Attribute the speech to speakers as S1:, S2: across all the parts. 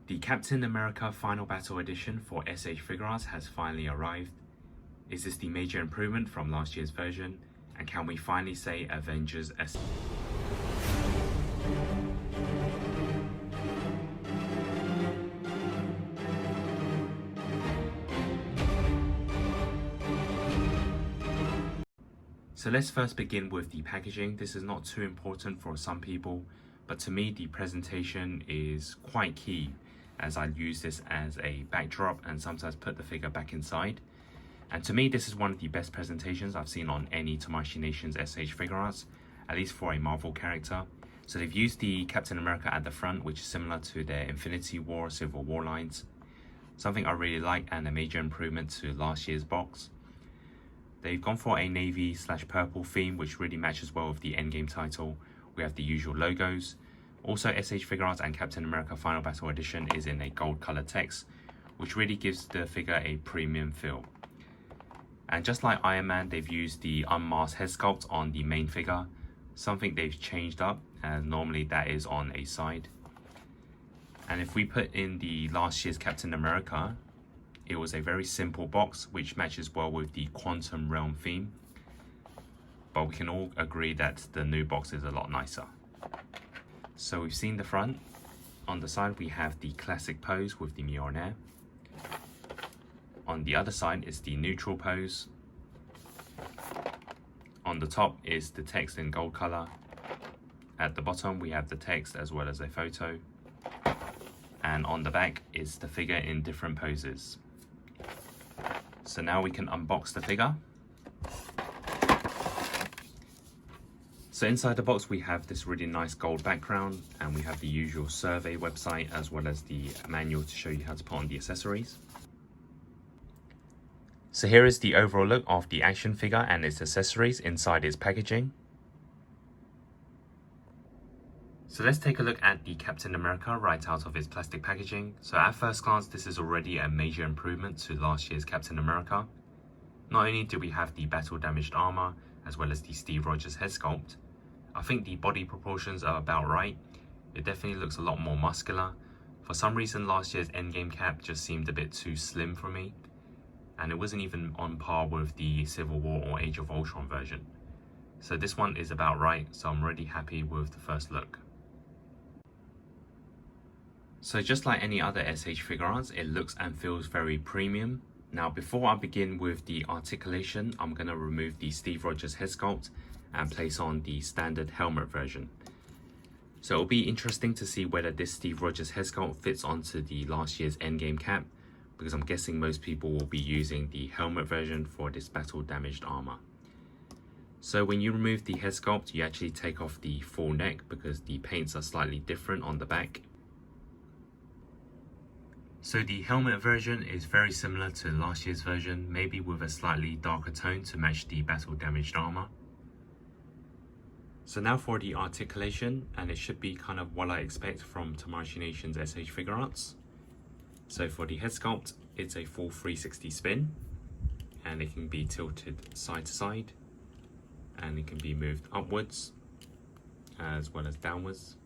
S1: The Captain America Final Battle Edition for SH Figuarts has finally arrived. Is this the major improvement from last year's version? And can we finally say Avengers Endgame? So let's first begin with the packaging. This is not too important for some people, but to me the presentation is quite key, as I use this as a backdrop and sometimes put the figure back inside. And to me this is one of the best presentations I've seen on any Tamashii Nations SH Figuarts, at least for a Marvel character. So they've used the Captain America at the front, which is similar to their Infinity War, Civil War lines. Something I really like and a major improvement to last year's box. They've gone for a navy/purple theme, which really matches well with the Endgame title. We have the usual logos. Also, SH Figuarts and Captain America Final Battle Edition is in a gold color text, which really gives the figure a premium feel. And just like Iron Man, they've used the unmasked head sculpt on the main figure, something they've changed up, and normally that is on a side. And if we put in the last year's Captain America, it was a very simple box, which matches well with the Quantum Realm theme. But we can all agree that the new box is a lot nicer. So we've seen the front. On the side, we have the classic pose with the Mjolnir. On the other side is the neutral pose. On the top is the text in gold color. At the bottom, we have the text as well as a photo. And on the back is the figure in different poses. So now we can unbox the figure. So inside the box we have this really nice gold background, and we have the usual survey website as well as the manual to show you how to put on the accessories. So here is the overall look of the action figure and its accessories inside its packaging. So let's take a look at the Captain America right out of its plastic packaging. So at first glance, this is already a major improvement to last year's Captain America. Not only do we have the battle damaged armor, as well as the Steve Rogers head sculpt, I think the body proportions are about right. It definitely looks a lot more muscular. For some reason, last year's Endgame cap just seemed a bit too slim for me, and it wasn't even on par with the Civil War or Age of Ultron version. So this one is about right, so I'm really happy with the first look. So just like any other SH Figuarts, it looks and feels very premium. Now before I begin with the articulation, I'm going to remove the Steve Rogers head sculpt and place on the standard helmet version. So it'll be interesting to see whether this Steve Rogers head sculpt fits onto the last year's Endgame cap, because I'm guessing most people will be using the helmet version for this battle damaged armor. So when you remove the head sculpt, you actually take off the full neck because the paints are slightly different on the back. So the helmet version is very similar to last year's version, maybe with a slightly darker tone to match the battle damaged armor. So now for the articulation, and it should be kind of what I expect from Tamashii Nations SH Figuarts. So for the head sculpt, it's a full 360 spin, and it can be tilted side to side, and it can be moved upwards as well as downwards.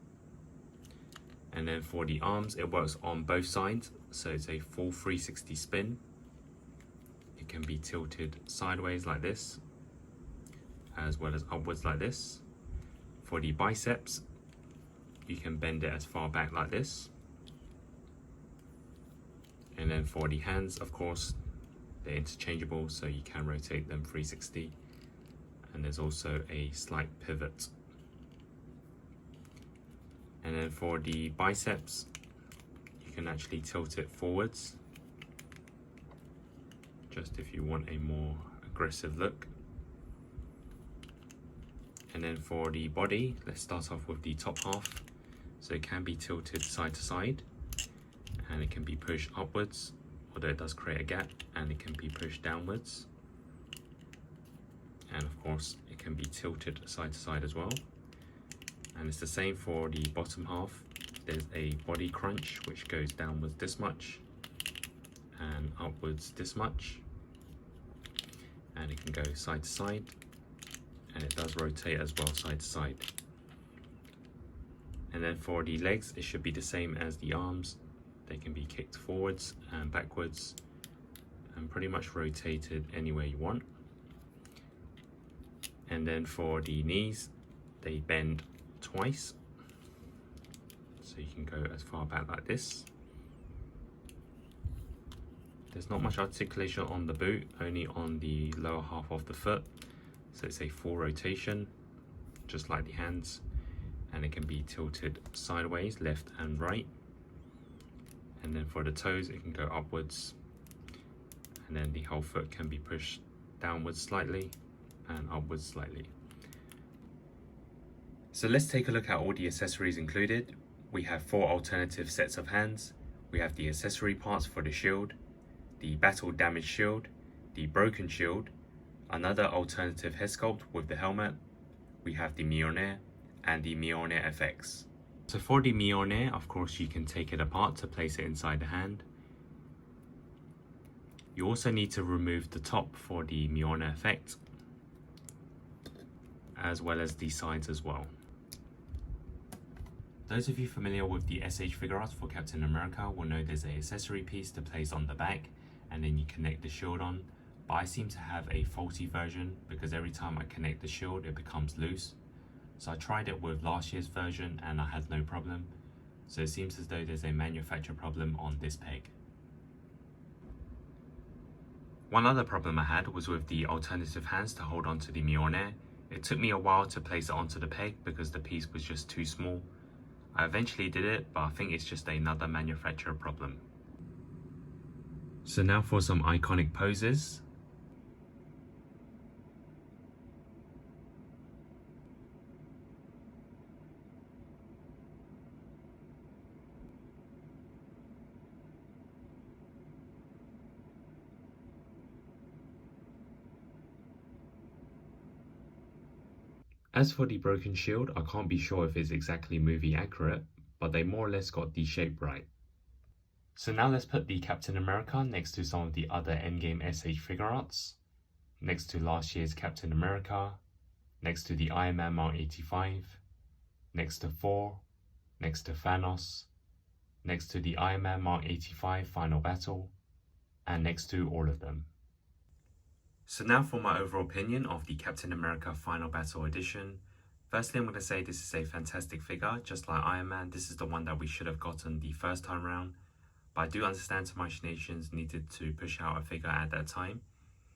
S1: And then for the arms, it works on both sides, so it's a full 360 spin. It can be tilted sideways like this, as well as upwards like this. For the biceps, you can bend it as far back like this. And then for the hands, of course, they're interchangeable, so you can rotate them 360. And there's also a slight pivot. And then for the biceps, you can actually tilt it forwards, just if you want a more aggressive look. And then for the body, let's start off with the top half. So it can be tilted side to side, and it can be pushed upwards, although it does create a gap, and it can be pushed downwards. And of course, it can be tilted side to side as well. And it's the same for the bottom half. There's a body crunch, which goes downwards this much, and upwards this much. And it can go side to side, and it does rotate as well side to side. And then for the legs, it should be the same as the arms. They can be kicked forwards and backwards and pretty much rotated any way you want. And then for the knees, they bend twice. So you can go as far back like this. There's not much articulation on the boot, only on the lower half of the foot. So it's a full rotation, just like the hands. And it can be tilted sideways, left and right. And then for the toes, it can go upwards. And then the whole foot can be pushed downwards slightly and upwards slightly. So let's take a look at all the accessories included. We have 4 alternative sets of hands. We have the accessory parts for the shield, the battle damage shield, the broken shield, another alternative head sculpt with the helmet. We have the Mjolnir and the Mjolnir FX. So for the Mjolnir, of course, you can take it apart to place it inside the hand. You also need to remove the top for the Mjolnir effect, as well as the sides as well. Those of you familiar with the SH Figuarts for Captain America will know there's an accessory piece to place on the back and then you connect the shield on, but I seem to have a faulty version because every time I connect the shield it becomes loose. So I tried it with last year's version and I had no problem. So it seems as though there's a manufacturer problem on this peg. One other problem I had was with the alternative hands to hold onto the Mjolnir. It took me a while to place it onto the peg because the piece was just too small. I eventually did it, but I think it's just another manufacturer problem. So now for some iconic poses. As for the broken shield, I can't be sure if it's exactly movie accurate, but they more or less got the shape right. So now let's put the Captain America next to some of the other Endgame SH Figuarts, next to last year's Captain America, next to the Iron Man Mark 85, next to Thor, next to Thanos, next to the Iron Man Mark 85 Final Battle, and next to all of them. So now for my overall opinion of the Captain America Final Battle Edition. Firstly, I'm going to say this is a fantastic figure. Just like Iron Man, this is the one that we should have gotten the first time round. But I do understand some machinations needed to push out a figure at that time.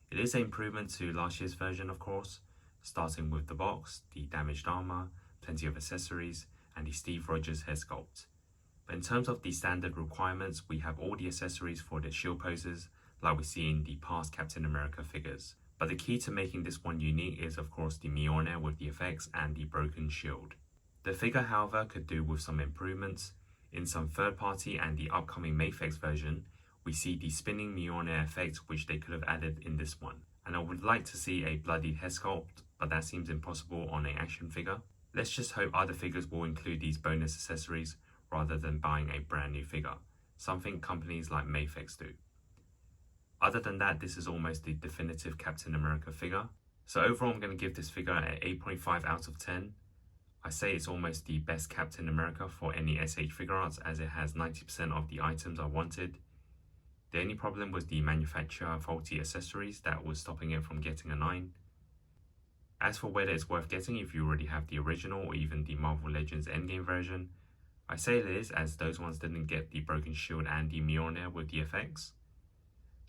S1: It is an improvement to last year's version, of course, starting with the box, the damaged armor, plenty of accessories, and the Steve Rogers head sculpt. But in terms of the standard requirements, we have all the accessories for the shield poses, like we see in the past Captain America figures. But the key to making this one unique is of course the Mjolnir with the effects and the broken shield. The figure, however, could do with some improvements. In some third party and the upcoming Mafex version, we see the spinning Mjolnir effect which they could have added in this one. And I would like to see a bloodied head sculpt, but that seems impossible on an action figure. Let's just hope other figures will include these bonus accessories rather than buying a brand new figure, something companies like Mafex do. Other than that, this is almost the definitive Captain America figure. So overall, I'm going to give this figure an 8.5 out of 10. I say it's almost the best Captain America for any SH Figuarts as it has 90% of the items I wanted. The only problem was the manufacturer faulty accessories that was stopping it from getting a 9. As for whether it's worth getting if you already have the original or even the Marvel Legends Endgame version, I say it is, as those ones didn't get the broken shield and the Mjolnir with the effects.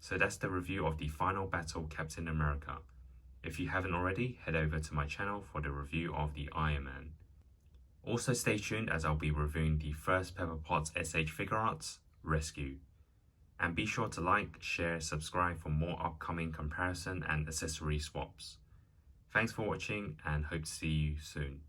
S1: So that's the review of the Final Battle Captain America. If you haven't already, head over to my channel for the review of the Iron Man. Also stay tuned as I'll be reviewing the first Pepper Potts SH Figuarts, Rescue. And be sure to like, share, subscribe for more upcoming comparison and accessory swaps. Thanks for watching and hope to see you soon.